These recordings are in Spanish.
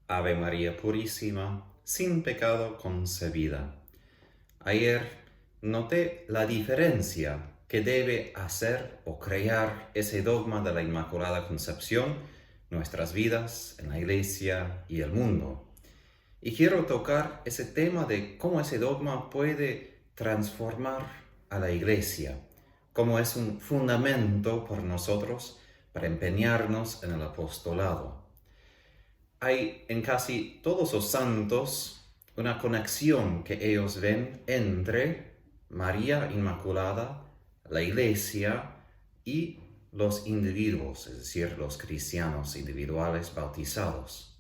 Ave María Purísima, sin pecado concebida. Ayer noté la diferencia que debe hacer o crear ese dogma de la Inmaculada Concepción, nuestras vidas, en la Iglesia y el mundo. Y quiero tocar ese tema de cómo ese dogma puede transformar a la Iglesia, cómo es un fundamento por nosotros para empeñarnos en el apostolado. Hay en casi todos los santos una conexión que ellos ven entre María Inmaculada, la Iglesia y los individuos, es decir, los cristianos individuales bautizados.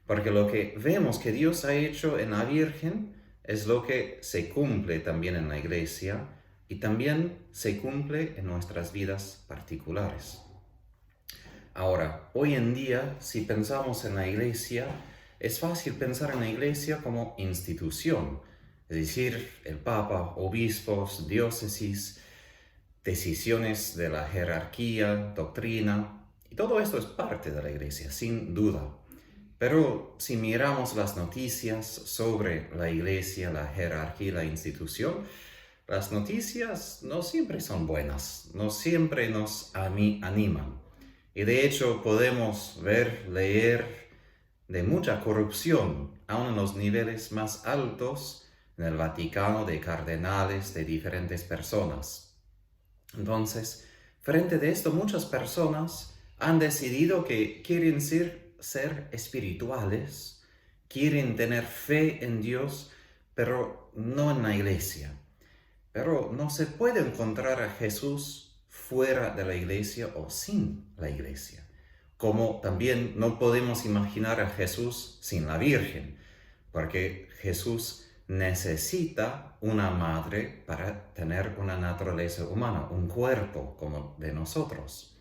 Porque lo que vemos que Dios ha hecho en la Virgen es lo que se cumple también en la Iglesia y también se cumple en nuestras vidas particulares. Ahora, hoy en día, si pensamos en la Iglesia, es fácil pensar en la Iglesia como institución, es decir, el Papa, obispos, diócesis, decisiones de la jerarquía, doctrina, y todo esto es parte de la Iglesia, sin duda. Pero si miramos las noticias sobre la Iglesia, la jerarquía y la institución, las noticias no siempre son buenas, no siempre nos animan. Y de hecho podemos ver, leer de mucha corrupción, aun en los niveles más altos en el Vaticano, de cardenales, de diferentes personas. Entonces, frente a esto, muchas personas han decidido que quieren ser espirituales, quieren tener fe en Dios, pero no en la Iglesia. Pero no se puede encontrar a Jesús fuera de la Iglesia o sin la Iglesia. Como también no podemos imaginar a Jesús sin la Virgen, porque Jesús necesita una madre para tener una naturaleza humana, un cuerpo como de nosotros.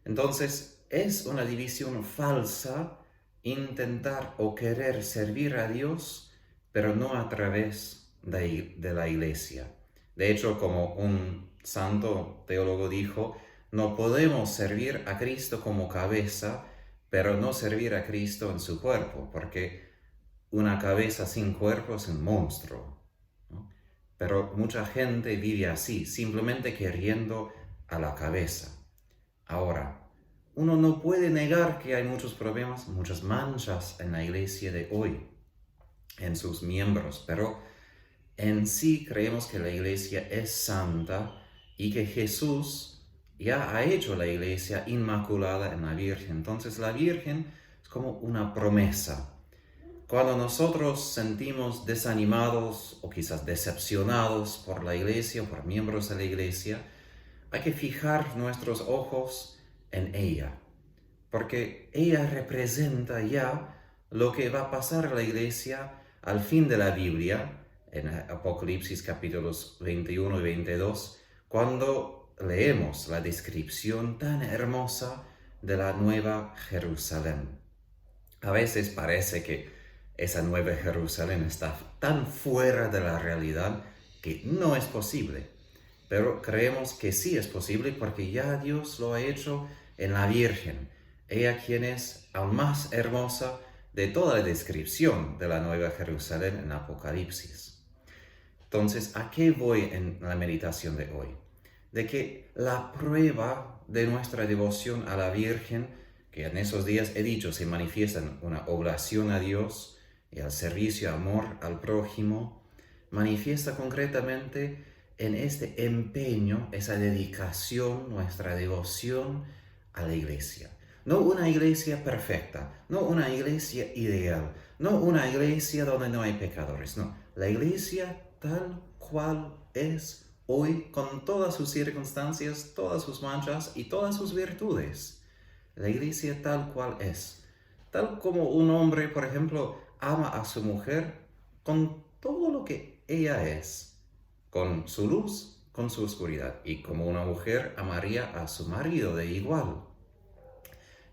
Entonces, es una división falsa intentar o querer servir a Dios, pero no a través de la Iglesia. De hecho, como un santo teólogo dijo, no podemos servir a Cristo como cabeza, pero no servir a Cristo en su cuerpo, porque una cabeza sin cuerpo es un monstruo, ¿no? Pero mucha gente vive así, simplemente queriendo a la cabeza. Ahora, uno no puede negar que hay muchos problemas, muchas manchas en la Iglesia de hoy, en sus miembros, pero en sí creemos que la Iglesia es santa y que Jesús ya ha hecho la Iglesia inmaculada en la Virgen. Entonces la Virgen es como una promesa. Cuando nosotros sentimos desanimados o quizás decepcionados por la Iglesia o por miembros de la Iglesia, hay que fijar nuestros ojos en ella, porque ella representa ya lo que va a pasar a la Iglesia al fin de la Biblia, en Apocalipsis capítulos 21 y 22, cuando leemos la descripción tan hermosa de la Nueva Jerusalén. A veces parece que esa Nueva Jerusalén está tan fuera de la realidad que no es posible. Pero creemos que sí es posible porque ya Dios lo ha hecho en la Virgen. Ella quien es aún más hermosa de toda la descripción de la Nueva Jerusalén en Apocalipsis. Entonces, ¿a qué voy en la meditación de hoy? De que la prueba de nuestra devoción a la Virgen, que en esos días he dicho se manifiesta en una oblación a Dios y al servicio, amor al prójimo, manifiesta concretamente en este empeño, esa dedicación, nuestra devoción a la Iglesia. No una iglesia perfecta, no una iglesia ideal, no una iglesia donde no hay pecadores, no. La iglesia tal cual es hoy, con todas sus circunstancias, todas sus manchas y todas sus virtudes. La iglesia tal cual es. Tal como un hombre, por ejemplo, ama a su mujer con todo lo que ella es, con su luz, con su oscuridad, y como una mujer amaría a su marido de igual.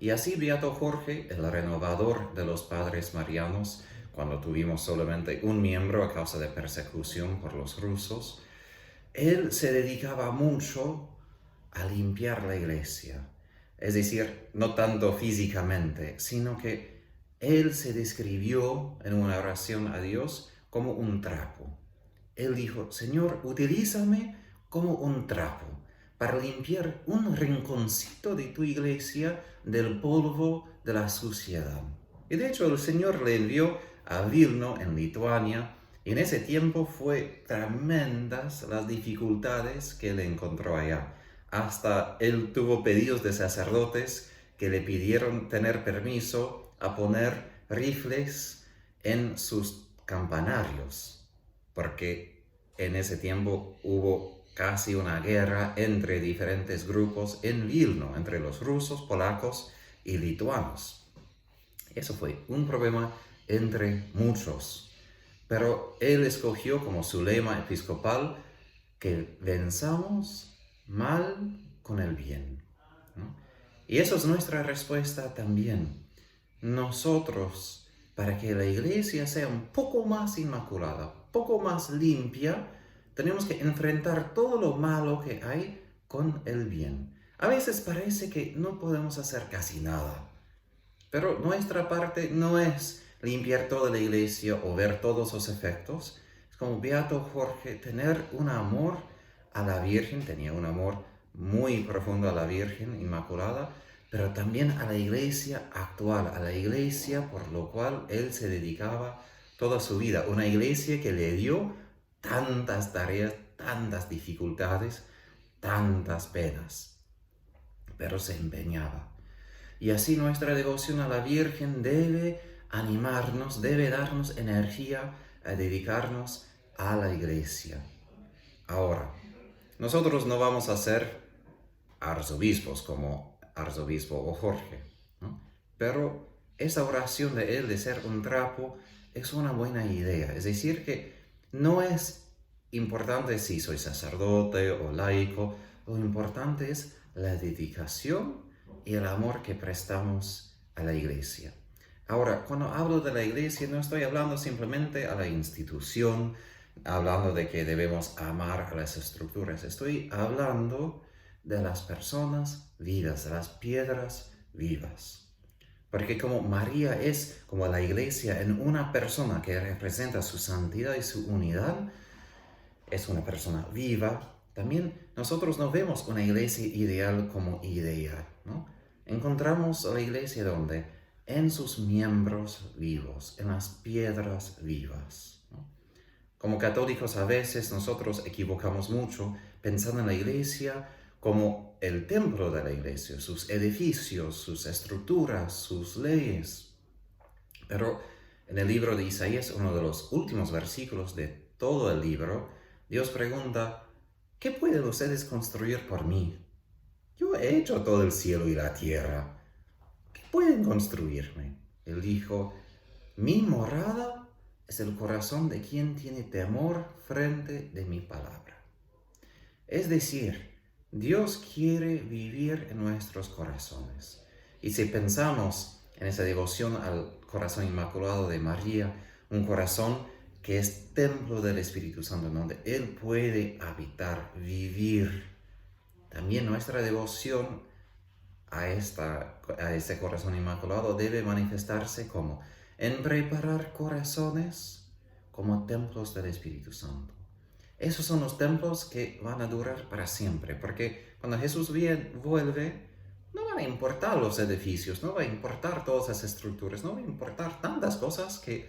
Y así Beato Jorge, el renovador de los padres marianos, cuando tuvimos solamente un miembro a causa de persecución por los rusos, él se dedicaba mucho a limpiar la iglesia. Es decir, no tanto físicamente, sino que Él se describió en una oración a Dios como un trapo. Él dijo, Señor, utilízame como un trapo para limpiar un rinconcito de tu iglesia del polvo de la suciedad. Y de hecho el Señor le envió a Vilno en Lituania, y en ese tiempo fue tremendas las dificultades que él encontró allá. Hasta él tuvo pedidos de sacerdotes que le pidieron tener permiso a poner rifles en sus campanarios, porque en ese tiempo hubo casi una guerra entre diferentes grupos en Vilno, entre los rusos, polacos y lituanos. Eso fue un problema entre muchos, pero él escogió como su lema episcopal que venzamos mal con el bien, ¿no? Y eso es nuestra respuesta también. Nosotros, para que la iglesia sea un poco más inmaculada, poco más limpia, tenemos que enfrentar todo lo malo que hay con el bien. A veces parece que no podemos hacer casi nada, pero nuestra parte no es limpiar toda la iglesia o ver todos los efectos. Es como Beato Jorge, tener un amor a la Virgen, tenía un amor muy profundo a la Virgen Inmaculada, pero también a la iglesia actual, a la iglesia por lo cual él se dedicaba toda su vida. Una iglesia que le dio tantas tareas, tantas dificultades, tantas penas, pero se empeñaba. Y así nuestra devoción a la Virgen debe animarnos, debe darnos energía a dedicarnos a la iglesia. Ahora, nosotros no vamos a ser arzobispos como arzobispo o Jorge, ¿no? Pero esa oración de él de ser un trapo es una buena idea. Es decir, que no es importante si soy sacerdote o laico, lo importante es la dedicación y el amor que prestamos a la iglesia. Ahora, cuando hablo de la iglesia, no estoy hablando simplemente a la institución, hablando de que debemos amar a las estructuras. Estoy hablando de las personas vivas, de las piedras vivas. Porque como María es como la iglesia en una persona que representa su santidad y su unidad, es una persona viva, también nosotros no vemos una iglesia ideal como idea, ¿no? Encontramos la iglesia donde en sus miembros vivos, en las piedras vivas, ¿no? Como católicos a veces nosotros equivocamos mucho pensando en la iglesia como el templo de la iglesia, sus edificios, sus estructuras, sus leyes. Pero en el libro de Isaías, uno de los últimos versículos de todo el libro, Dios pregunta, ¿qué pueden ustedes construir por mí? Yo he hecho todo el cielo y la tierra. ¿Qué pueden construirme? Él dijo, mi morada es el corazón de quien tiene temor frente de mi palabra. Es decir, Dios quiere vivir en nuestros corazones. Y si pensamos en esa devoción al corazón inmaculado de María, un corazón que es templo del Espíritu Santo, donde Él puede habitar, vivir. También nuestra devoción a este corazón inmaculado debe manifestarse como en preparar corazones como templos del Espíritu Santo. Esos son los templos que van a durar para siempre, porque cuando Jesús vuelve, no van a importar los edificios, no va a importar todas las estructuras, no va a importar tantas cosas que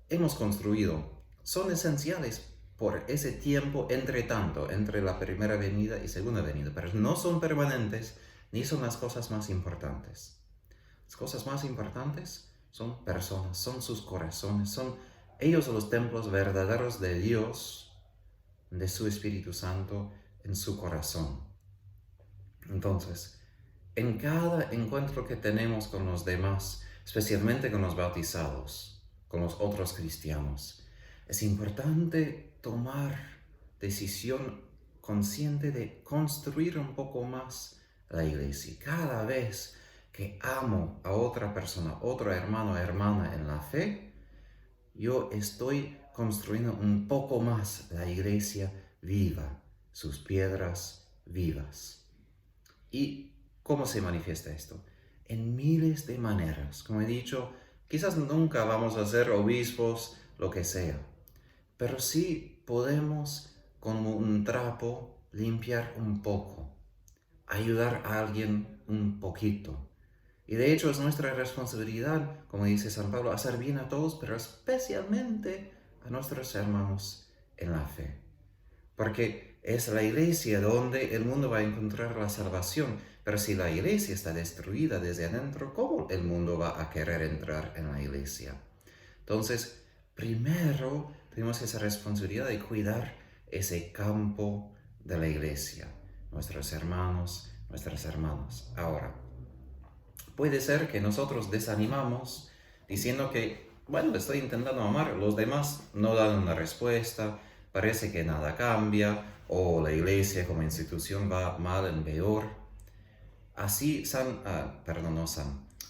hemos construido. Son esenciales por ese tiempo entre la primera venida y segunda venida, pero no son permanentes ni son las cosas más importantes. Las cosas más importantes son personas, son sus corazones, son ellos los templos verdaderos de Dios, de su Espíritu Santo en su corazón. Entonces, en cada encuentro que tenemos con los demás, especialmente con los bautizados, con los otros cristianos, es importante tomar decisión consciente de construir un poco más la iglesia. Cada vez que amo a otra persona, otro hermano o hermana en la fe, yo estoy construyendo un poco más la iglesia viva, sus piedras vivas. ¿Y cómo se manifiesta esto? En miles de maneras. Como he dicho, Quizás nunca vamos a ser obispos, lo que sea, pero sí podemos, como un trapo, limpiar un poco, ayudar a alguien un poquito. Y de hecho es nuestra responsabilidad, como dice San Pablo, hacer bien a todos, pero especialmente a nuestros hermanos en la fe. Porque es la iglesia donde el mundo va a encontrar la salvación. Pero si la iglesia está destruida desde adentro, ¿cómo el mundo va a querer entrar en la iglesia? Entonces, primero tenemos esa responsabilidad de cuidar ese campo de la iglesia, nuestros hermanos, nuestras hermanas. Ahora, puede ser que nosotros desanimamos diciendo que, bueno, estoy intentando amar, los demás no dan una respuesta, parece que nada cambia, o la iglesia como institución va mal en peor. Así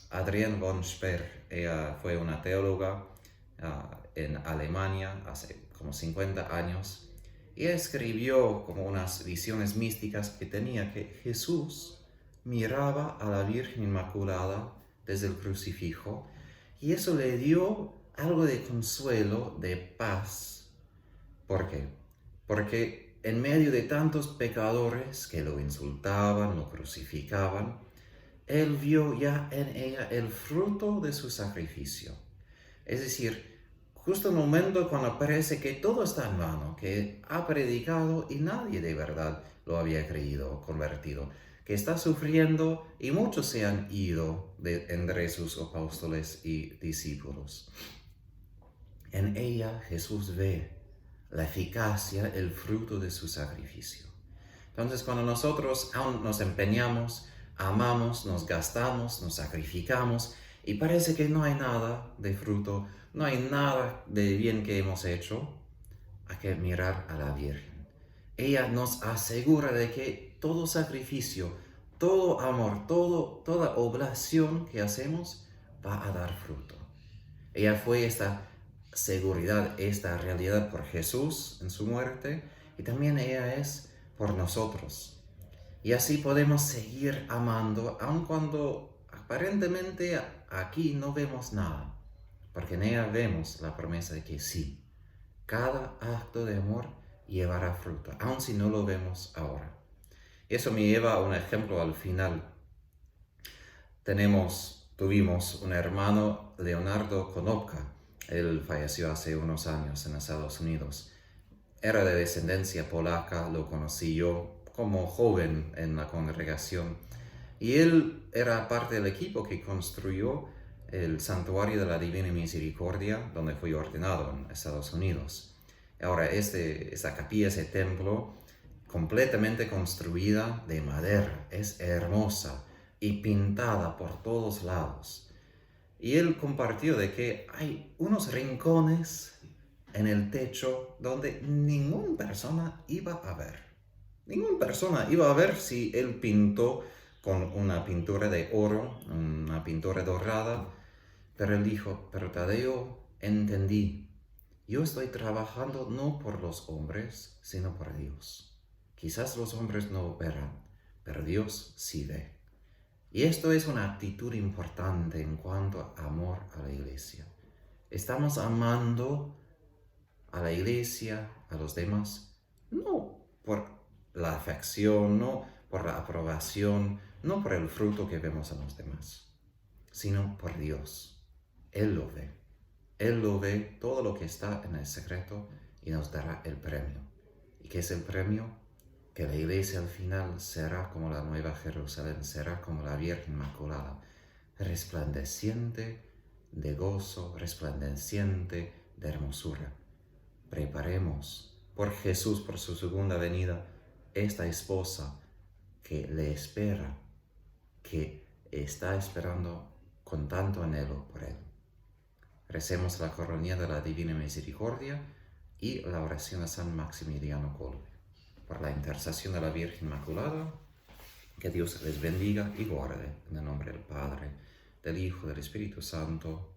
Adrienne von Speer, ella fue una teóloga en Alemania hace como 50 años, y escribió como unas visiones místicas que tenía que Jesús miraba a la Virgen Inmaculada desde el crucifijo, y eso le dio algo de consuelo, de paz. ¿Por qué? Porque en medio de tantos pecadores que lo insultaban, lo crucificaban, él vio ya en ella el fruto de su sacrificio. Es decir, justo en el momento cuando parece que todo está en vano, que ha predicado y nadie de verdad lo había creído, convertido, que está sufriendo y muchos se han ido entre sus apóstoles y discípulos. En ella Jesús ve la eficacia, el fruto de su sacrificio. Entonces, cuando nosotros aún nos empeñamos, amamos, nos gastamos, nos sacrificamos y parece que no hay nada de fruto, no hay nada de bien que hemos hecho, hay que mirar a la Virgen. Ella nos asegura de que todo sacrificio, todo amor, toda oblación que hacemos va a dar fruto. Ella fue esta seguridad, esta realidad por Jesús en su muerte, y también ella es por nosotros. Y así podemos seguir amando, aun cuando aparentemente aquí no vemos nada, porque en ella vemos la promesa de que sí, cada acto de amor llevará fruto, aun si no lo vemos ahora. Eso me lleva a un ejemplo al final. Tuvimos un hermano, Leonardo Konopka. Él falleció hace unos años en Estados Unidos. Era de descendencia polaca, lo conocí yo como joven en la congregación. Y él era parte del equipo que construyó el Santuario de la Divina Misericordia, donde fui ordenado en Estados Unidos. Ahora, esa capilla, ese templo, completamente construida de madera, es hermosa y pintada por todos lados. Y él compartió de que hay unos rincones en el techo donde ninguna persona iba a ver. Ninguna persona iba a ver si él pintó con una pintura de oro, una pintura dorada. Pero él dijo, pero Tadeo, entendí. Yo estoy trabajando no por los hombres, sino por Dios. Quizás los hombres no verán, pero Dios sí ve. Y esto es una actitud importante en cuanto a amor a la iglesia. Estamos amando a la iglesia, a los demás, no por la afección, no por la aprobación, no por el fruto que vemos en los demás, sino por Dios. Él lo ve. Él lo ve todo lo que está en el secreto y nos dará el premio. ¿Y qué es el premio? Que la iglesia al final será como la Nueva Jerusalén, será como la Virgen Inmaculada, resplandeciente de gozo, resplandeciente de hermosura. Preparemos por Jesús, por su segunda venida, esta esposa que le espera, que está esperando con tanto anhelo por él. Recemos la coronilla de la Divina Misericordia y la oración de San Maximiliano Kolbe. Por la intercesión de la Virgen Inmaculada, que Dios les bendiga y guarde, en el nombre del Padre, del Hijo y del Espíritu Santo.